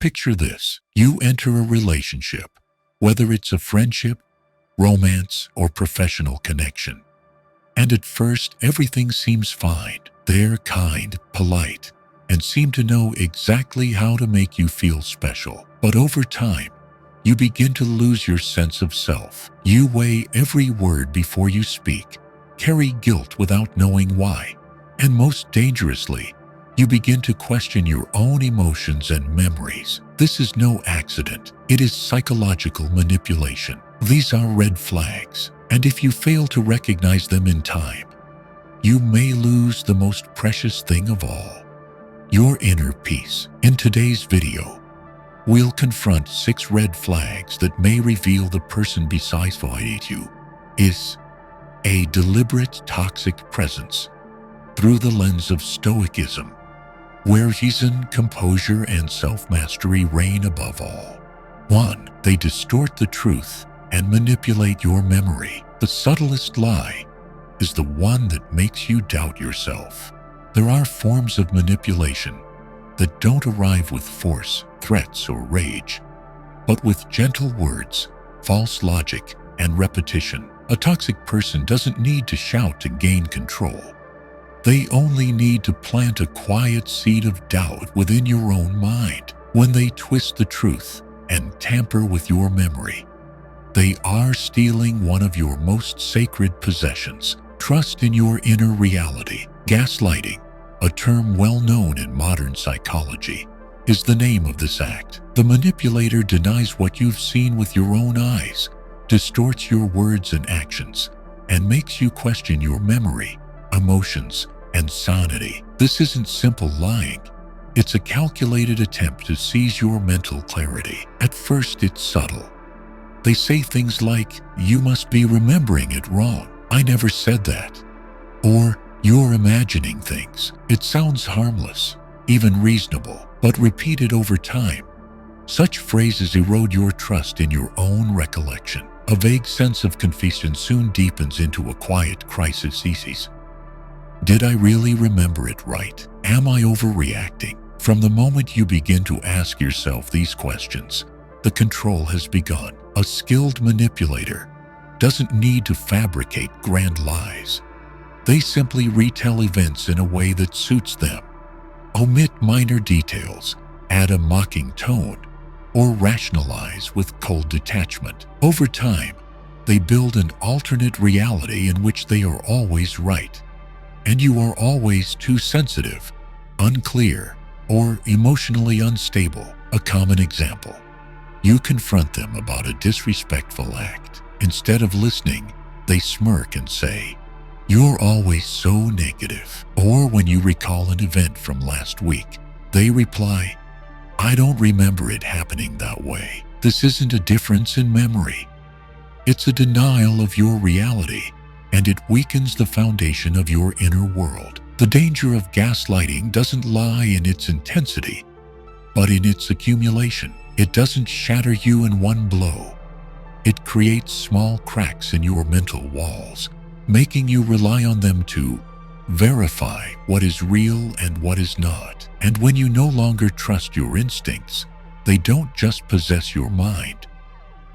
Picture this. You enter a relationship, whether it's a friendship, romance, or professional connection. And at first, everything seems fine. They're kind, polite, and seem to know exactly how to make you feel special. But over time, you begin to lose your sense of self. You weigh every word before you speak, carry guilt without knowing why, and most dangerously, you begin to question your own emotions and memories. This is no accident. It is psychological manipulation. These are red flags, and if you fail to recognize them in time, you may lose the most precious thing of all, your inner peace. In today's video, we'll confront 6 red flags that may reveal the person beside you is a deliberate toxic presence through the lens of Stoicism, where reason, composure, and self-mastery reign above all. 1. They distort the truth and manipulate your memory. The subtlest lie is the one that makes you doubt yourself. There are forms of manipulation that don't arrive with force, threats, or rage, but with gentle words, false logic, and repetition. A toxic person doesn't need to shout to gain control. They only need to plant a quiet seed of doubt within your own mind. When they twist the truth and tamper with your memory, they are stealing one of your most sacred possessions. Trust in your inner reality. Gaslighting, a term well known in modern psychology, is the name of this act. The manipulator denies what you've seen with your own eyes, distorts your words and actions, and makes you question your memory, emotions, and sanity. This isn't simple lying. It's a calculated attempt to seize your mental clarity. At first, it's subtle. They say things like, "You must be remembering it wrong. I never said that." Or, "You're imagining things." It sounds harmless, even reasonable, but repeated over time, such phrases erode your trust in your own recollection. A vague sense of confusion soon deepens into a quiet crisis. Did I really remember it right? Am I overreacting? From the moment you begin to ask yourself these questions, the control has begun. A skilled manipulator doesn't need to fabricate grand lies. They simply retell events in a way that suits them, omit minor details, add a mocking tone, or rationalize with cold detachment. Over time, they build an alternate reality in which they are always right, and you are always too sensitive, unclear, or emotionally unstable. A common example: you confront them about a disrespectful act. Instead of listening, they smirk and say, "You're always so negative." Or when you recall an event from last week, they reply, "I don't remember it happening that way." This isn't a difference in memory. It's a denial of your reality, and it weakens the foundation of your inner world. The danger of gaslighting doesn't lie in its intensity, but in its accumulation. It doesn't shatter you in one blow. It creates small cracks in your mental walls, making you rely on them to verify what is real and what is not. And when you no longer trust your instincts, they don't just possess your mind.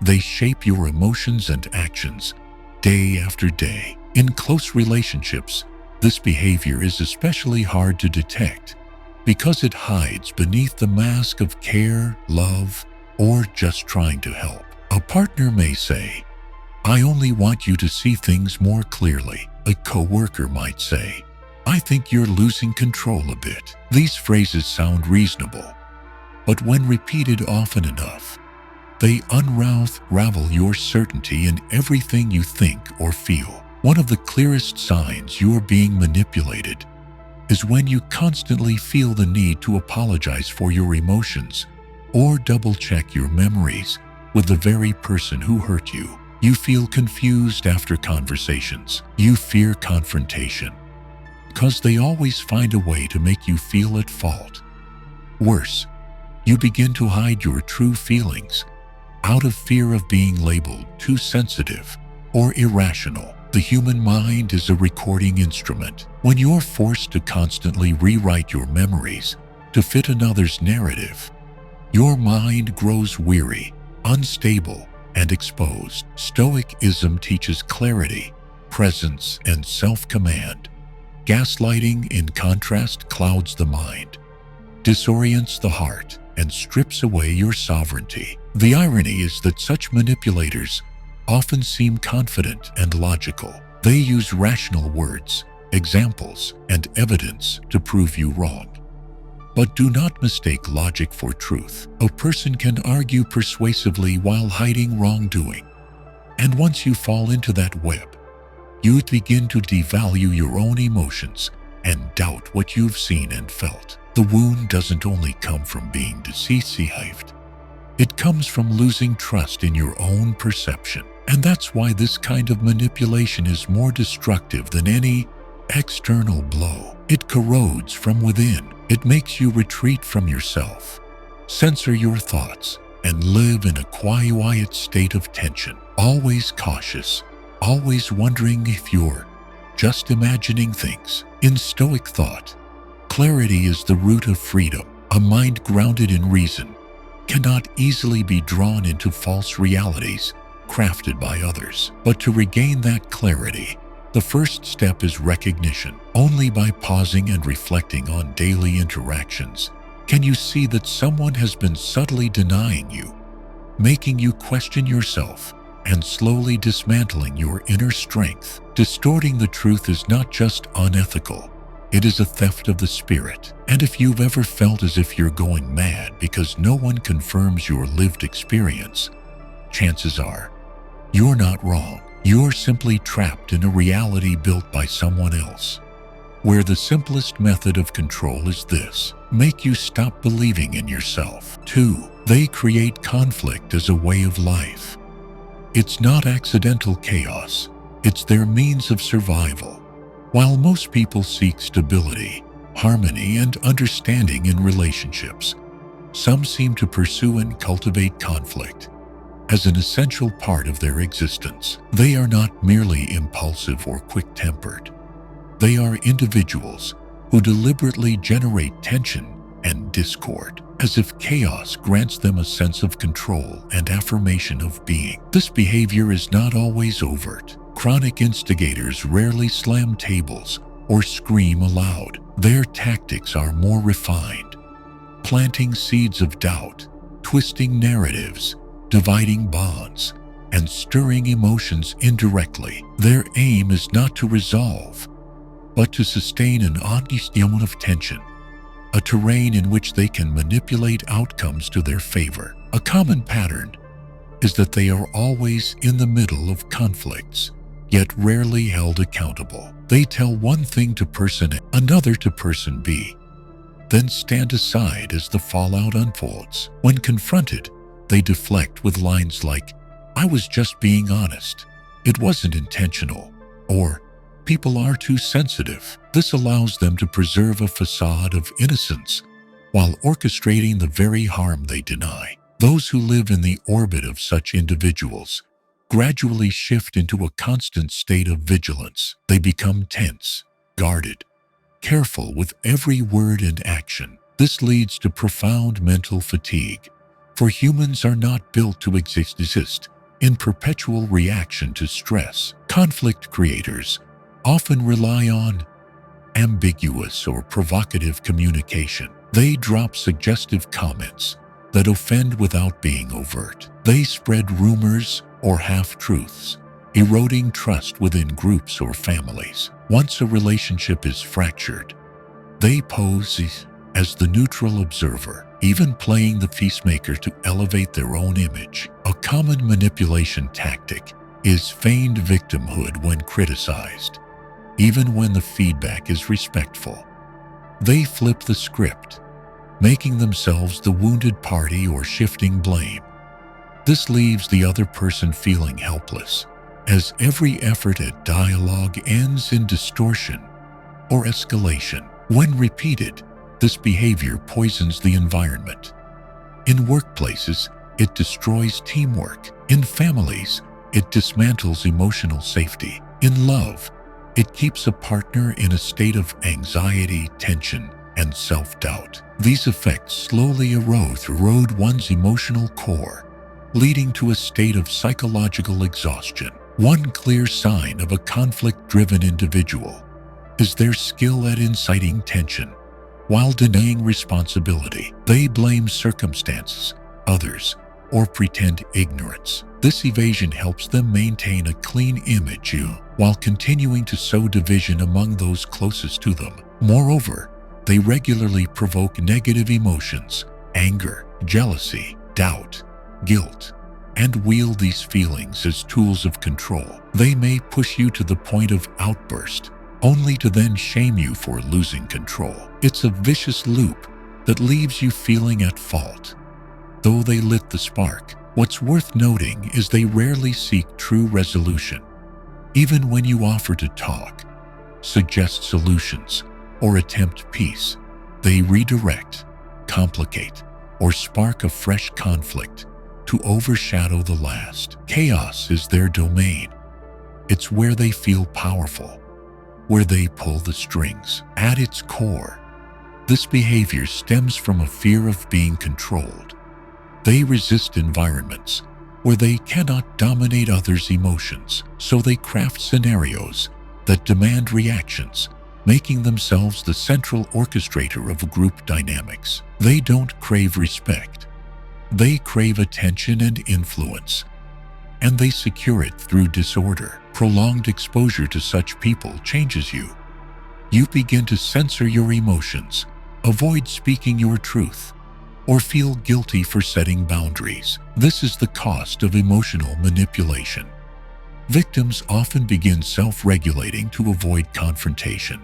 They shape your emotions and actions day after day. In close relationships, this behavior is especially hard to detect because it hides beneath the mask of care, love, or just trying to help. A partner may say, "I only want you to see things more clearly." A coworker might say, "I think you're losing control a bit." These phrases sound reasonable, but when repeated often enough, they unravel your certainty in everything you think or feel. One of the clearest signs you're being manipulated is when you constantly feel the need to apologize for your emotions or double-check your memories with the very person who hurt you. You feel confused after conversations. You fear confrontation because they always find a way to make you feel at fault. Worse, you begin to hide your true feelings out of fear of being labeled too sensitive or irrational. The human mind is a recording instrument. When you're forced to constantly rewrite your memories to fit another's narrative, Your mind grows weary, unstable, and exposed. Stoicism teaches clarity, presence, and self-command. Gaslighting, in contrast, clouds the mind, disorients the heart, and strips away your sovereignty. The irony is that such manipulators often seem confident and logical. They use rational words, examples, and evidence to prove you wrong. But do not mistake logic for truth. A person can argue persuasively while hiding wrongdoing. And once you fall into that web, you begin to devalue your own emotions and doubt what you've seen and felt. The wound doesn't only come from being deceived. It comes from losing trust in your own perception. And that's why this kind of manipulation is more destructive than any external blow. It corrodes from within. It makes you retreat from yourself, censor your thoughts, and live in a quiet state of tension. Always cautious, always wondering if you're just imagining things. In Stoic thought, clarity is the root of freedom. A mind grounded in reason cannot easily be drawn into false realities crafted by others. But to regain that clarity, the first step is recognition. Only by pausing and reflecting on daily interactions can you see that someone has been subtly denying you, making you question yourself, and slowly dismantling your inner strength. Distorting the truth is not just unethical, it is a theft of the spirit. And if you've ever felt as if you're going mad because no one confirms your lived experience, chances are you're not wrong. You're simply trapped in a reality built by someone else, where the simplest method of control is this: make you stop believing in yourself. 2. They create conflict as a way of life. It's not accidental chaos, it's their means of survival. While most people seek stability, harmony, and understanding in relationships, some seem to pursue and cultivate conflict as an essential part of their existence. They are not merely impulsive or quick-tempered. They are individuals who deliberately generate tension and discord, as if chaos grants them a sense of control and affirmation of being. This behavior is not always overt. Chronic instigators rarely slam tables or scream aloud. Their tactics are more refined, planting seeds of doubt, twisting narratives, dividing bonds, and stirring emotions indirectly. Their aim is not to resolve, but to sustain an honest amount of tension, a terrain in which they can manipulate outcomes to their favor. A common pattern is that they are always in the middle of conflicts, yet rarely held accountable. They tell one thing to person A, another to person B, then stand aside as the fallout unfolds. When confronted, they deflect with lines like, "I was just being honest. It wasn't intentional," or "People are too sensitive." This allows them to preserve a facade of innocence while orchestrating the very harm they deny. Those who live in the orbit of such individuals gradually shift into a constant state of vigilance. They become tense, guarded, careful with every word and action. This leads to profound mental fatigue, for humans are not built to exist in perpetual reaction to stress. Conflict creators often rely on ambiguous or provocative communication. They drop suggestive comments that offend without being overt. They spread rumors or half-truths, eroding trust within groups or families. Once a relationship is fractured, they pose as the neutral observer, even playing the peacemaker to elevate their own image. A common manipulation tactic is feigned victimhood when criticized, even when the feedback is respectful. They flip the script, making themselves the wounded party or shifting blame. This leaves the other person feeling helpless, as every effort at dialogue ends in distortion or escalation. When repeated, this behavior poisons the environment. In workplaces, it destroys teamwork. In families, it dismantles emotional safety. In love, it keeps a partner in a state of anxiety, tension, and self-doubt. These effects slowly erode one's emotional core, leading to a state of psychological exhaustion. One clear sign of a conflict-driven individual is their skill at inciting tension. While denying responsibility, they blame circumstances, others, or pretend ignorance. This evasion helps them maintain a clean image while continuing to sow division among those closest to them. Moreover, they regularly provoke negative emotions, anger, jealousy, doubt, guilt, and wield these feelings as tools of control. They may push you to the point of outburst, only to then shame you for losing control. It's a vicious loop that leaves you feeling at fault. Though they lit the spark, what's worth noting is they rarely seek true resolution. Even when you offer to talk, suggest solutions, or attempt peace, they redirect, complicate, or spark a fresh conflict to overshadow the last. Chaos is their domain. It's where they feel powerful, where they pull the strings. At its core, this behavior stems from a fear of being controlled. They resist environments where they cannot dominate others' emotions, so they craft scenarios that demand reactions, making themselves the central orchestrator of group dynamics. They don't crave respect. They crave attention and influence, and they secure it through disorder. Prolonged exposure to such people changes you. You begin to censor your emotions, avoid speaking your truth, or feel guilty for setting boundaries. This is the cost of emotional manipulation. Victims often begin self-regulating to avoid confrontation,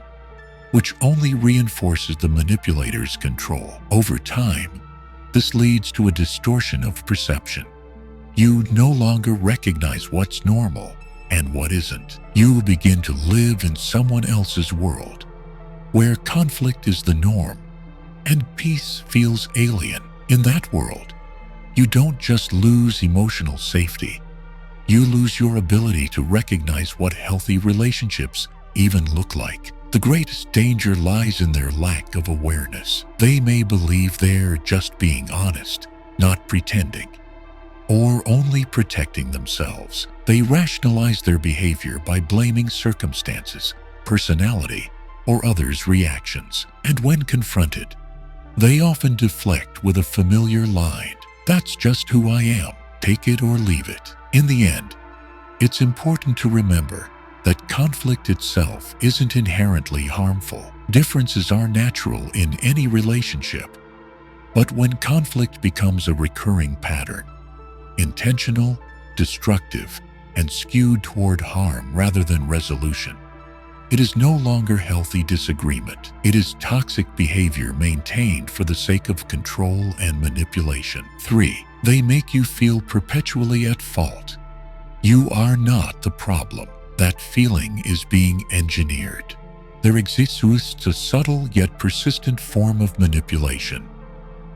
which only reinforces the manipulator's control. Over time, this leads to a distortion of perception. You no longer recognize what's normal and what isn't. You begin to live in someone else's world, where conflict is the norm and peace feels alien. In that world, you don't just lose emotional safety, you lose your ability to recognize what healthy relationships even look like. The greatest danger lies in their lack of awareness. They may believe they're just being honest, not pretending, or only protecting themselves. They rationalize their behavior by blaming circumstances, personality, or others' reactions. And when confronted, they often deflect with a familiar line, "That's just who I am, take it or leave it." In the end, it's important to remember that conflict itself isn't inherently harmful. Differences are natural in any relationship. But when conflict becomes a recurring pattern, intentional, destructive, and skewed toward harm rather than resolution, it is no longer healthy disagreement. It is toxic behavior maintained for the sake of control and manipulation. 3. They make you feel perpetually at fault. You are not the problem. That feeling is being engineered. There exists a subtle yet persistent form of manipulation,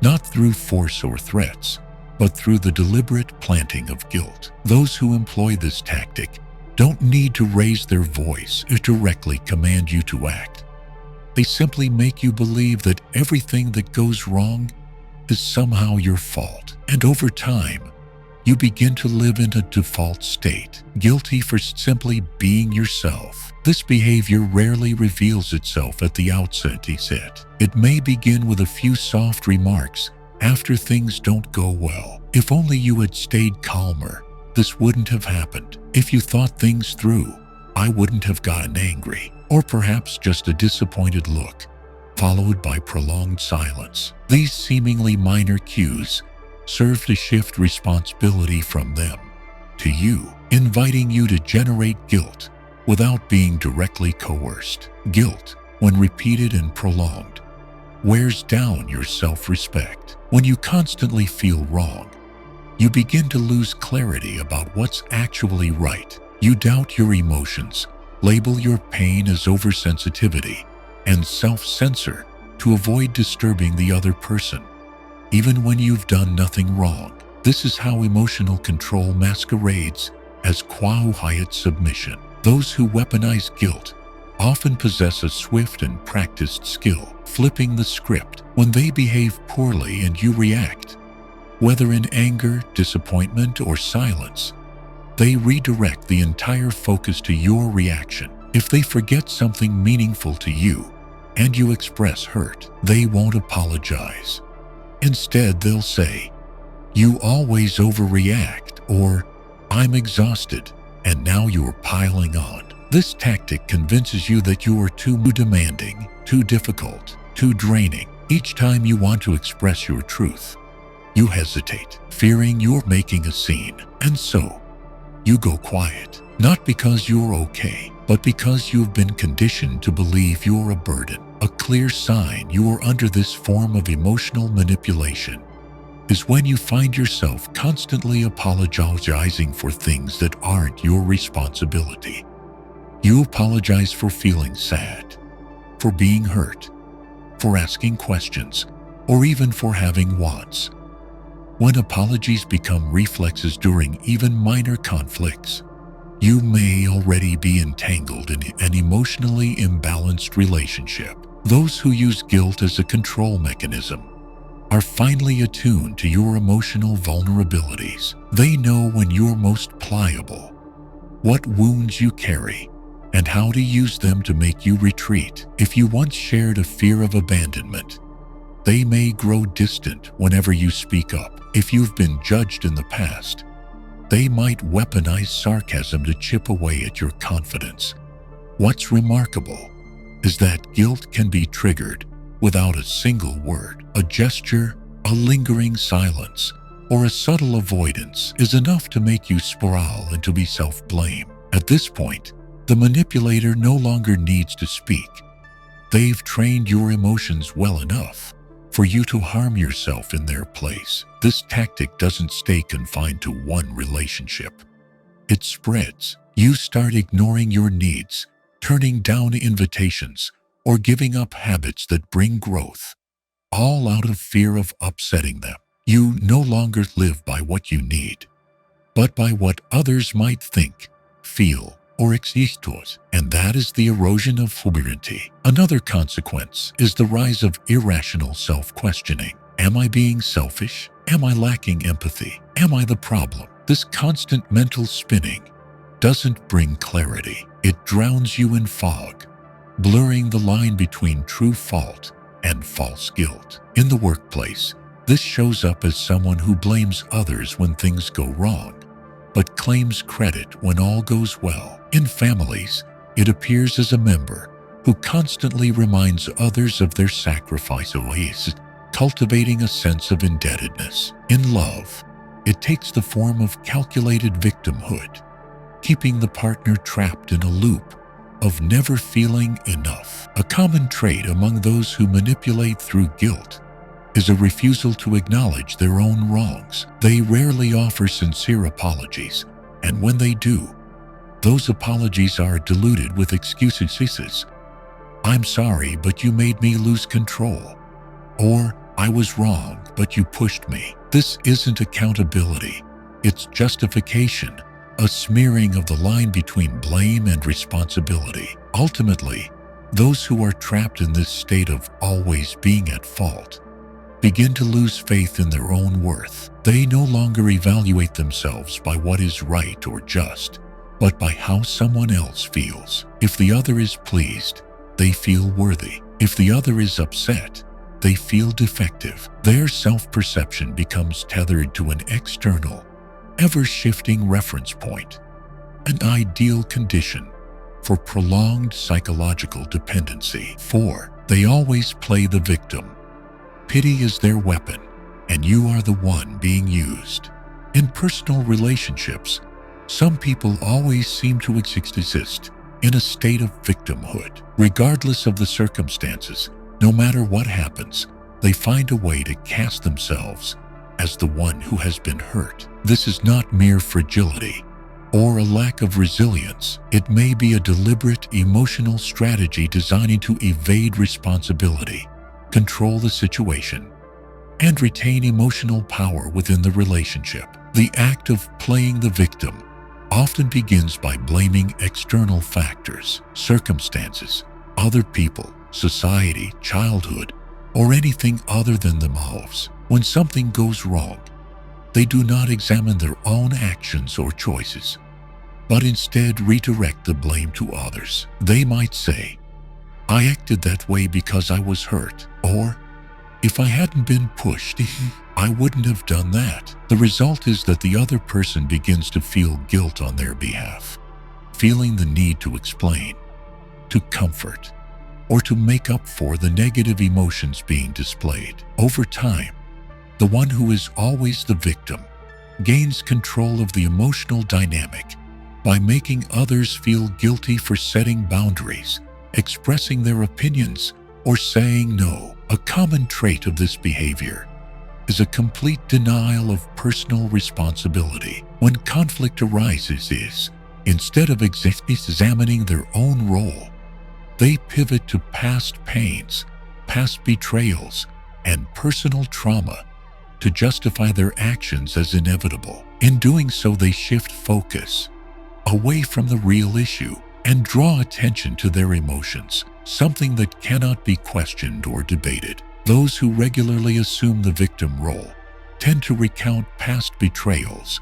not through force or threats, but through the deliberate planting of guilt. Those who employ this tactic don't need to raise their voice or directly command you to act. They simply make you believe that everything that goes wrong is somehow your fault. And over time, you begin to live in a default state, guilty for simply being yourself. This behavior rarely reveals itself at the outset. It may begin with a few soft remarks after things don't go well. "If only you had stayed calmer, this wouldn't have happened. If you thought things through, I wouldn't have gotten angry." Or perhaps just a disappointed look, followed by prolonged silence. These seemingly minor cues serve to shift responsibility from them to you, inviting you to generate guilt without being directly coerced. Guilt, when repeated and prolonged, wears down your self-respect. When you constantly feel wrong, you begin to lose clarity about what's actually right. You doubt your emotions, label your pain as oversensitivity, and self-censor to avoid disturbing the other person, even when you've done nothing wrong. This is how emotional control masquerades as quiet submission. Those who weaponize guilt often possess a swift and practiced skill, flipping the script when they behave poorly and you react. Whether in anger, disappointment, or silence, they redirect the entire focus to your reaction. If they forget something meaningful to you and you express hurt, they won't apologize. Instead, they'll say, "You always overreact," or "I'm exhausted," and now you're piling on. This tactic convinces you that you are too demanding, too difficult, too draining. Each time you want to express your truth, you hesitate, fearing you're making a scene, and so you go quiet. Not because you're okay, but because you've been conditioned to believe you're a burden. A clear sign you are under this form of emotional manipulation is when you find yourself constantly apologizing for things that aren't your responsibility. You apologize for feeling sad, for being hurt, for asking questions, or even for having wants. When apologies become reflexes during even minor conflicts, you may already be entangled in an emotionally imbalanced relationship. Those who use guilt as a control mechanism are finely attuned to your emotional vulnerabilities. They know when you're most pliable, what wounds you carry, and how to use them to make you retreat. If you once shared a fear of abandonment, they may grow distant whenever you speak up. If you've been judged in the past, they might weaponize sarcasm to chip away at your confidence. What's remarkable is that guilt can be triggered without a single word. A gesture, a lingering silence, or a subtle avoidance is enough to make you spiral into self-blame. At this point, the manipulator no longer needs to speak. They've trained your emotions well enough for you to harm yourself in their place. This tactic doesn't stay confined to one relationship. It spreads. You start ignoring your needs, turning down invitations, or giving up habits that bring growth, all out of fear of upsetting them. You no longer live by what you need, but by what others might think, feel, or exist, and that is the erosion of sovereignty. Another consequence is the rise of irrational self-questioning. Am I being selfish? Am I lacking empathy? Am I the problem? This constant mental spinning doesn't bring clarity. It drowns you in fog, blurring the line between true fault and false guilt. In the workplace, this shows up as someone who blames others when things go wrong, but claims credit when all goes well. In families, it appears as a member who constantly reminds others of their sacrifices, cultivating a sense of indebtedness. In love, it takes the form of calculated victimhood, keeping the partner trapped in a loop of never feeling enough. A common trait among those who manipulate through guilt is a refusal to acknowledge their own wrongs. They rarely offer sincere apologies, and when they do, those apologies are diluted with excuses. "I'm sorry, but you made me lose control," or "I was wrong, but you pushed me." This isn't accountability, it's justification, a smearing of the line between blame and responsibility. Ultimately, those who are trapped in this state of always being at fault begin to lose faith in their own worth. They no longer evaluate themselves by what is right or just, but by how someone else feels. If the other is pleased, they feel worthy. If the other is upset, they feel defective. Their self-perception becomes tethered to an external, ever-shifting reference point, an ideal condition for prolonged psychological dependency. 4. They always play the victim. Pity is their weapon, and you are the one being used. In personal relationships, some people always seem to exist in a state of victimhood. Regardless of the circumstances, no matter what happens, they find a way to cast themselves as the one who has been hurt. This is not mere fragility or a lack of resilience. It may be a deliberate emotional strategy designed to evade responsibility, control the situation, and retain emotional power within the relationship. The act of playing the victim often begins by blaming external factors, circumstances, other people, society, childhood, or anything other than themselves. When something goes wrong, they do not examine their own actions or choices, but instead redirect the blame to others. They might say, "I acted that way because I was hurt," or "If I hadn't been pushed, I wouldn't have done that." The result is that the other person begins to feel guilt on their behalf, feeling the need to explain, to comfort, or to make up for the negative emotions being displayed. Over time, the one who is always the victim gains control of the emotional dynamic by making others feel guilty for setting boundaries, expressing their opinions, or saying no. A common trait of this behavior is a complete denial of personal responsibility. When conflict arises, instead of examining their own role, they pivot to past pains, past betrayals, and personal trauma to justify their actions as inevitable. In doing so, they shift focus away from the real issue and draw attention to their emotions, something that cannot be questioned or debated. Those who regularly assume the victim role tend to recount past betrayals,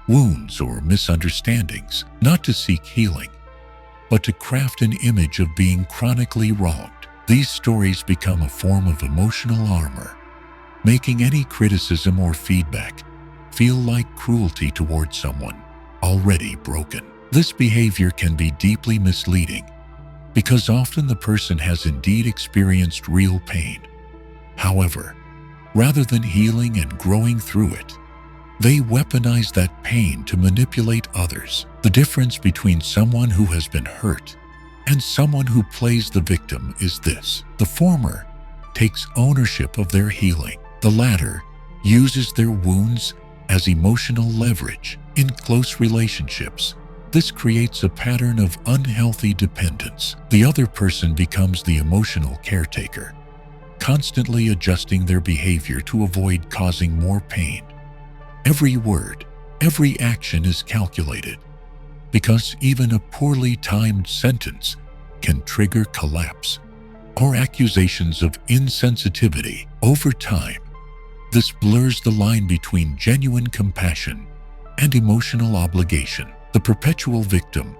wounds, or misunderstandings, not to seek healing, but to craft an image of being chronically wronged. These stories become a form of emotional armor, making any criticism or feedback feel like cruelty towards someone already broken. This behavior can be deeply misleading because often the person has indeed experienced real pain. However, rather than healing and growing through it, they weaponize that pain to manipulate others. The difference between someone who has been hurt and someone who plays the victim is this: the former takes ownership of their healing. The latter uses their wounds as emotional leverage. In close relationships, this creates a pattern of unhealthy dependence. The other person becomes the emotional caretaker, constantly adjusting their behavior to avoid causing more pain. Every word, every action is calculated, because even a poorly timed sentence can trigger collapse or accusations of insensitivity. Over time, this blurs the line between genuine compassion and emotional obligation. The perpetual victim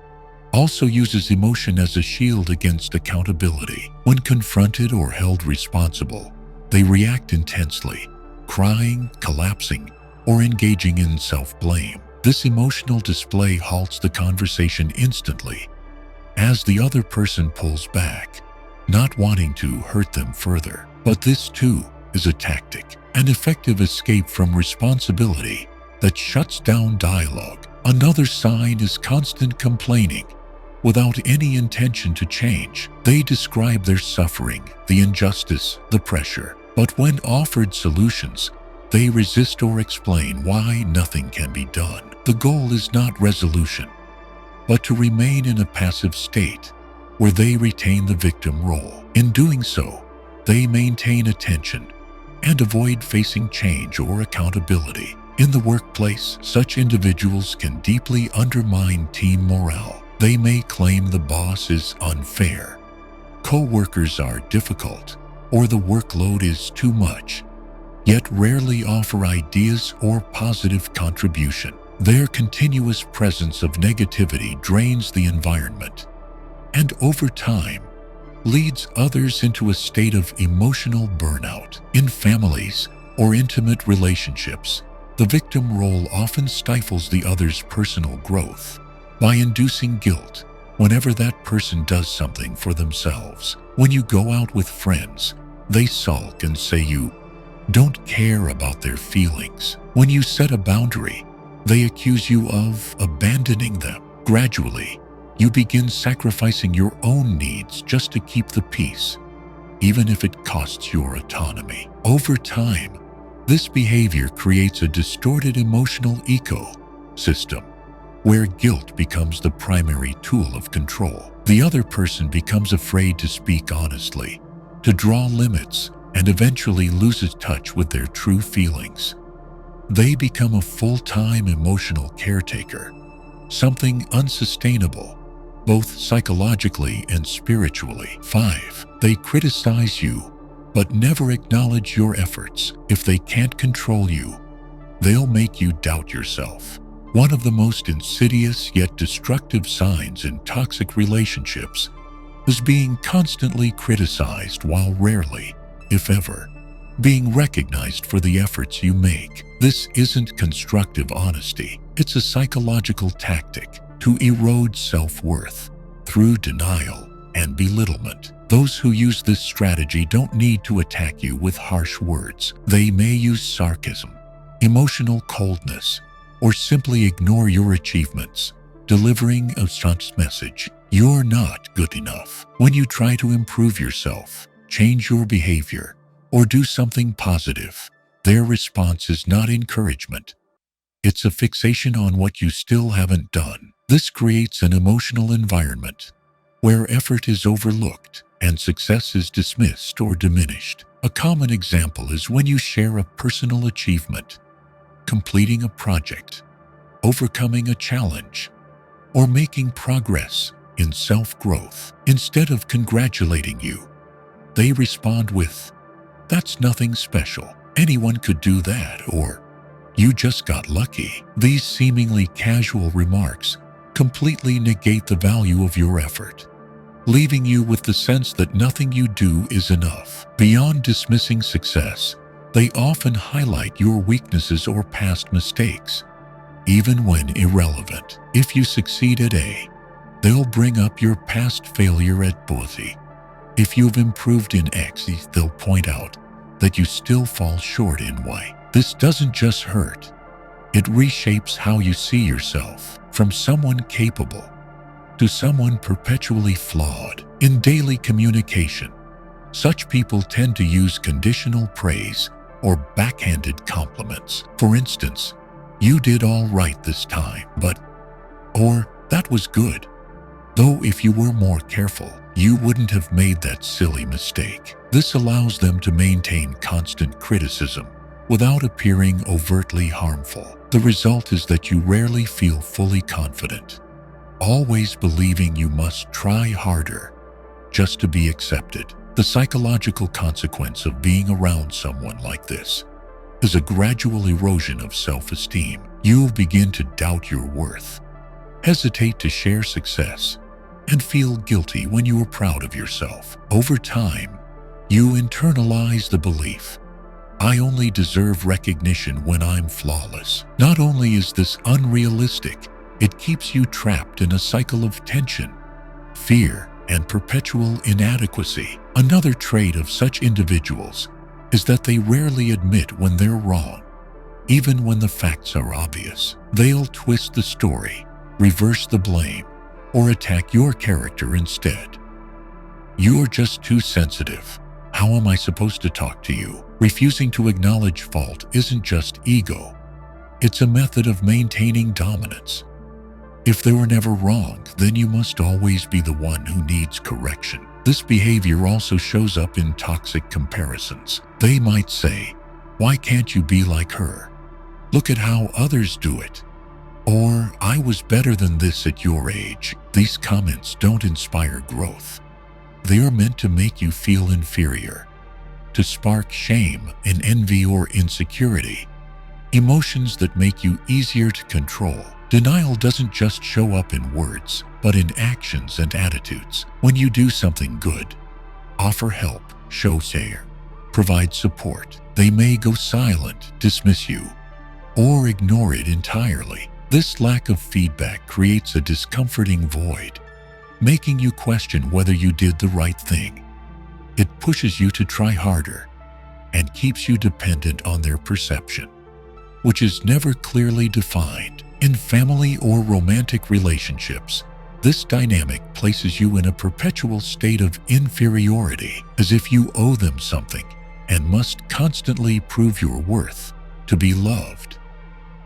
also uses emotion as a shield against accountability. When confronted or held responsible, they react intensely, crying, collapsing, or engaging in self-blame. This emotional display halts the conversation instantly, as the other person pulls back, not wanting to hurt them further. But this too is a tactic, an effective escape from responsibility that shuts down dialogue. Another sign is constant complaining without any intention to change. They describe their suffering, the injustice, the pressure, but when offered solutions, they resist or explain why nothing can be done. The goal is not resolution, but to remain in a passive state where they retain the victim role. In doing so, they maintain attention and avoid facing change or accountability. In the workplace, such individuals can deeply undermine team morale. They may claim the boss is unfair, co-workers are difficult, or the workload is too much, yet rarely offer ideas or positive contribution. Their continuous presence of negativity drains the environment, and over time, leads others into a state of emotional burnout. In families or intimate relationships, the victim role often stifles the other's personal growth by inducing guilt whenever that person does something for themselves. When you go out with friends, they sulk and say you don't care about their feelings. When you set a boundary, they accuse you of abandoning them. Gradually, you begin sacrificing your own needs just to keep the peace, even if it costs your autonomy. Over time, this behavior creates a distorted emotional ecosystem where guilt becomes the primary tool of control. The other person becomes afraid to speak honestly, to draw limits, and eventually loses touch with their true feelings. They become a full-time emotional caretaker, something unsustainable, both psychologically and spiritually. 5. They criticize you, but never acknowledge your efforts. If they can't control you, they'll make you doubt yourself. One of the most insidious yet destructive signs in toxic relationships is being constantly criticized while rarely, if ever, being recognized for the efforts you make. This isn't constructive honesty. It's a psychological tactic to erode self-worth through denial and belittlement. Those who use this strategy don't need to attack you with harsh words. They may use sarcasm, emotional coldness, or simply ignore your achievements, delivering a such message: you're not good enough. When you try to improve yourself, change your behavior, or do something positive, their response is not encouragement. It's a fixation on what you still haven't done. This creates an emotional environment where effort is overlooked and success is dismissed or diminished. A common example is when you share a personal achievement, completing a project, overcoming a challenge, or making progress in self-growth. Instead of congratulating you, they respond with, "That's nothing special. Anyone could do that," or "You just got lucky." These seemingly casual remarks completely negate the value of your effort, leaving you with the sense that nothing you do is enough. Beyond dismissing success, they often highlight your weaknesses or past mistakes, even when irrelevant. If you succeed at A, they'll bring up your past failure at B. If you've improved in X, they'll point out that you still fall short in Y. This doesn't just hurt. It reshapes how you see yourself, from someone capable to someone perpetually flawed. In daily communication, such people tend to use conditional praise or backhanded compliments. For instance, "You did all right this time, but," or "That was good, though if you were more careful, you wouldn't have made that silly mistake." This allows them to maintain constant criticism without appearing overtly harmful. The result is that you rarely feel fully confident, always believing you must try harder just to be accepted. The psychological consequence of being around someone like this is a gradual erosion of self-esteem. You'll begin to doubt your worth, hesitate to share success, and feel guilty when you are proud of yourself. Over time, you internalize the belief, "I only deserve recognition when I'm flawless." Not only is this unrealistic, it keeps you trapped in a cycle of tension, fear, and perpetual inadequacy. Another trait of such individuals is that they rarely admit when they're wrong, even when the facts are obvious. They'll twist the story, reverse the blame, or attack your character instead. "You're just too sensitive. How am I supposed to talk to you?" Refusing to acknowledge fault isn't just ego. It's a method of maintaining dominance. If they were never wrong, then you must always be the one who needs correction. This behavior also shows up in toxic comparisons. They might say, "Why can't you be like her? Look at how others do it." Or, "I was better than this at your age." These comments don't inspire growth. They are meant to make you feel inferior, to spark shame and envy or insecurity, emotions that make you easier to control. Denial doesn't just show up in words, but in actions and attitudes. When you do something good, offer help, show care, provide support, they may go silent, dismiss you, or ignore it entirely. This lack of feedback creates a discomforting void, making you question whether you did the right thing. It pushes you to try harder and keeps you dependent on their perception, which is never clearly defined. In family or romantic relationships, this dynamic places you in a perpetual state of inferiority, as if you owe them something and must constantly prove your worth to be loved.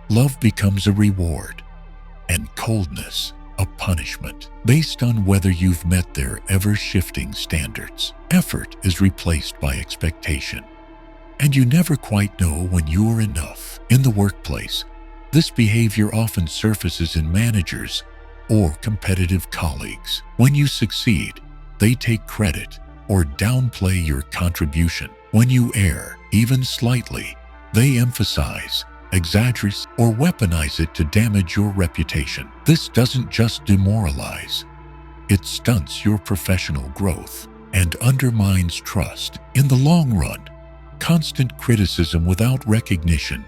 Love becomes a reward, and coldness a punishment, based on whether you've met their ever-shifting standards. Effort is replaced by expectation, and you never quite know when you're enough. In the workplace, This behavior often surfaces in managers or competitive colleagues. When you succeed, they take credit or downplay your contribution. When you err, even slightly, they emphasize, exaggerate, or weaponize it to damage your reputation. This doesn't just demoralize, it stunts your professional growth and undermines trust. In the long run, constant criticism without recognition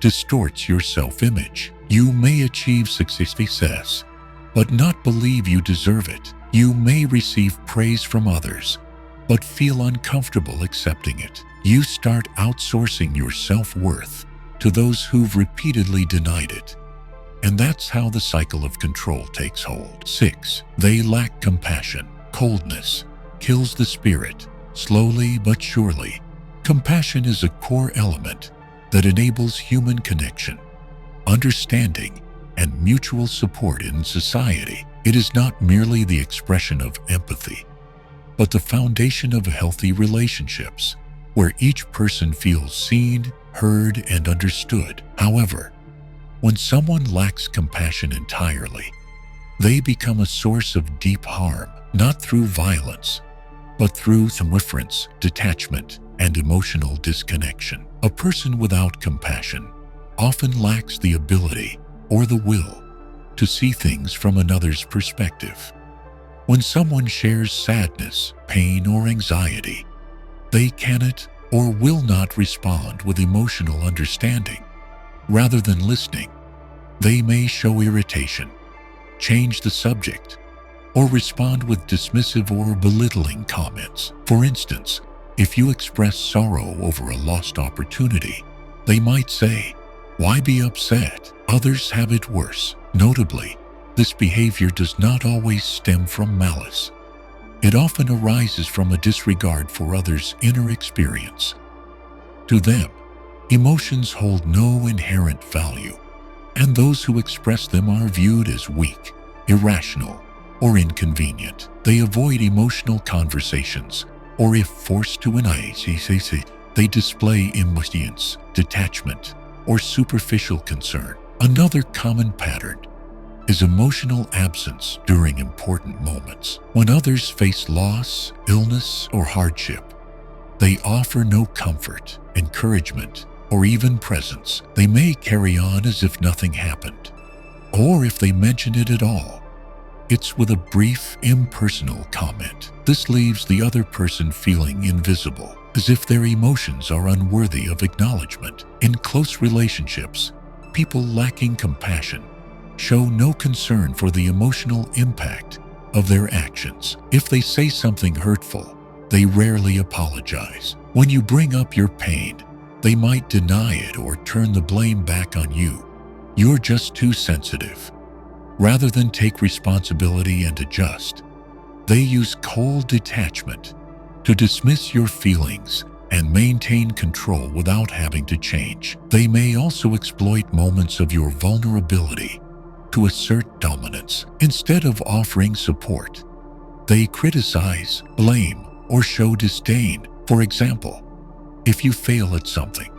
distorts your self-image. You may achieve success, but not believe you deserve it. You may receive praise from others, but feel uncomfortable accepting it. You start outsourcing your self-worth to those who've repeatedly denied it. And that's how the cycle of control takes hold. 6. They lack compassion. Coldness kills the spirit, slowly but surely. Compassion is a core element that enables human connection, understanding, and mutual support in society. It is not merely the expression of empathy, but the foundation of healthy relationships, where each person feels seen, heard, and understood. However, when someone lacks compassion entirely, they become a source of deep harm, not through violence, but through indifference, detachment, and emotional disconnection. A person without compassion often lacks the ability or the will to see things from another's perspective. When someone shares sadness, pain, or anxiety, they cannot or will not respond with emotional understanding. Rather than listening, they may show irritation, change the subject, or respond with dismissive or belittling comments. For instance, if you express sorrow over a lost opportunity, they might say, "Why be upset? Others have it worse." Notably, this behavior does not always stem from malice. It often arises from a disregard for others' inner experience. To them, emotions hold no inherent value, and those who express them are viewed as weak, irrational, or inconvenient. They avoid emotional conversations, or if forced to they display impatience, detachment, or superficial concern. Another common pattern is emotional absence during important moments. When others face loss, illness, or hardship, they offer no comfort, encouragement, or even presence. They may carry on as if nothing happened, or if they mention it at all, it's with a brief, impersonal comment. This leaves the other person feeling invisible, as if their emotions are unworthy of acknowledgement. In close relationships, people lacking compassion show no concern for the emotional impact of their actions. If they say something hurtful, they rarely apologize. When you bring up your pain, they might deny it or turn the blame back on you. You're just too sensitive. Rather than take responsibility and adjust, they use cold detachment to dismiss your feelings and maintain control without having to change. They may also exploit moments of your vulnerability to assert dominance. Instead of offering support, they criticize, blame, or show disdain. For example, if you fail at something,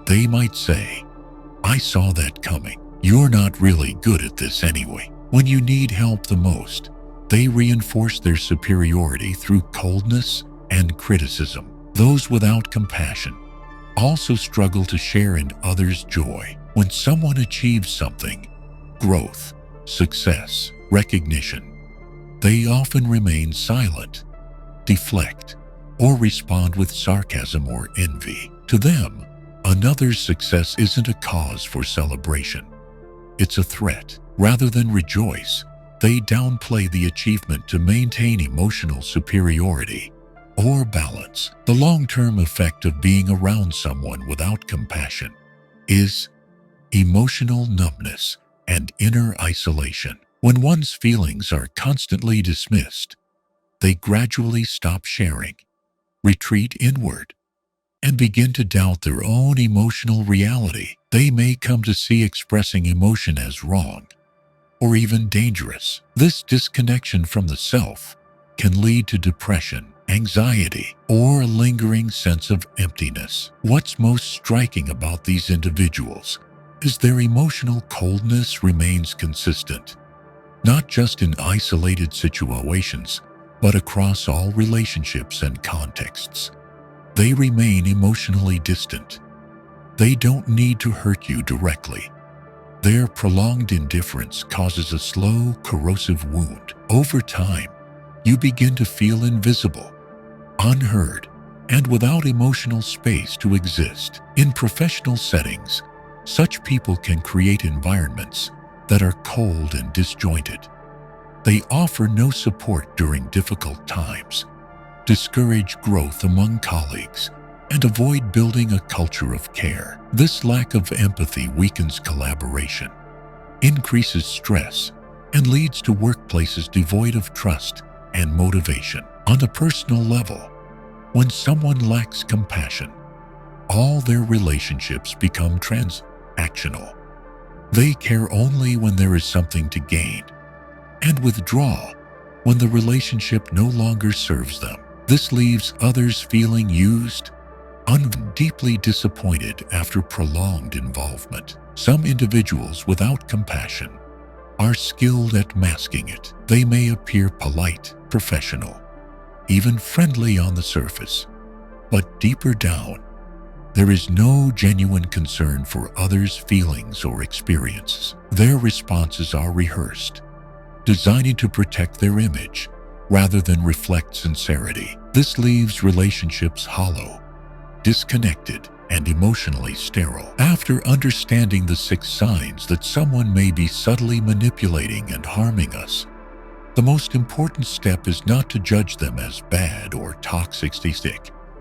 they might say, "I saw that coming. You're not really good at this anyway." When you need help the most, they reinforce their superiority through coldness and criticism. Those without compassion also struggle to share in others' joy. When someone achieves something, growth, success, recognition, they often remain silent, deflect, or respond with sarcasm or envy. To them, another's success isn't a cause for celebration. It's a threat. Rather than rejoice, they downplay the achievement to maintain emotional superiority or balance. The long-term effect of being around someone without compassion is emotional numbness and inner isolation. When one's feelings are constantly dismissed, they gradually stop sharing, retreat inward, and begin to doubt their own emotional reality. They may come to see expressing emotion as wrong or even dangerous. This disconnection from the self can lead to depression, anxiety, or a lingering sense of emptiness. What's most striking about these individuals is their emotional coldness remains consistent, not just in isolated situations, but across all relationships and contexts. They remain emotionally distant. They don't need to hurt you directly. Their prolonged indifference causes a slow, corrosive wound. Over time, you begin to feel invisible, unheard, and without emotional space to exist. In professional settings, such people can create environments that are cold and disjointed. They offer no support during difficult times, discourage growth among colleagues, and avoid building a culture of care. This lack of empathy weakens collaboration, increases stress, and leads to workplaces devoid of trust and motivation. On a personal level, when someone lacks compassion, all their relationships become transactional. They care only when there is something to gain, and withdraw when the relationship no longer serves them. This leaves others feeling used, deeply disappointed after prolonged involvement. Some individuals without compassion are skilled at masking it. They may appear polite, professional, even friendly on the surface, but deeper down, there is no genuine concern for others' feelings or experiences. Their responses are rehearsed, designed to protect their image rather than reflect sincerity. This leaves relationships hollow, disconnected, and emotionally sterile. After understanding the 6 signs that someone may be subtly manipulating and harming us, the most important step is not to judge them as bad or toxic,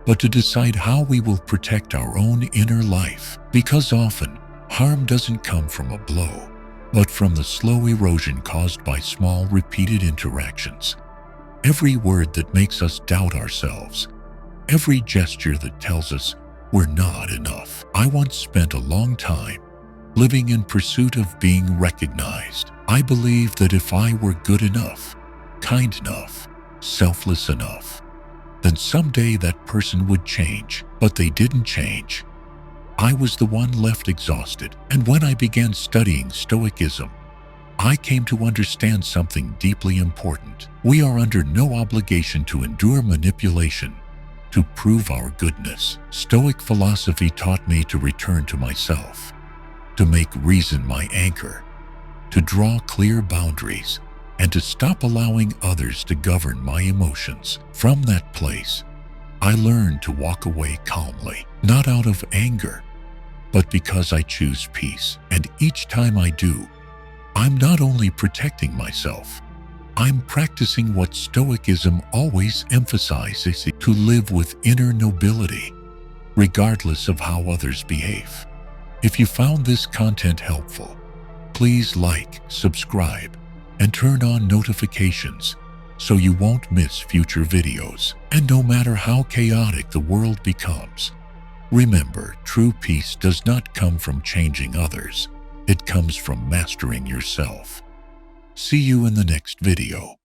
but to decide how we will protect our own inner life. Because often, harm doesn't come from a blow, but from the slow erosion caused by small, repeated interactions. Every word that makes us doubt ourselves, every gesture that tells us we're not enough. I once spent a long time living in pursuit of being recognized. I believed that if I were good enough, kind enough, selfless enough, then someday that person would change. But they didn't change. I was the one left exhausted. And when I began studying Stoicism, I came to understand something deeply important. We are under no obligation to endure manipulation to prove our goodness. Stoic philosophy taught me to return to myself, to make reason my anchor, to draw clear boundaries, and to stop allowing others to govern my emotions. From that place, I learned to walk away calmly, not out of anger, but because I choose peace. And each time I do, I'm not only protecting myself, I'm practicing what Stoicism always emphasizes: to live with inner nobility, regardless of how others behave. If you found this content helpful, please like, subscribe, and turn on notifications so you won't miss future videos. And no matter how chaotic the world becomes, remember, true peace does not come from changing others. It comes from mastering yourself. See you in the next video.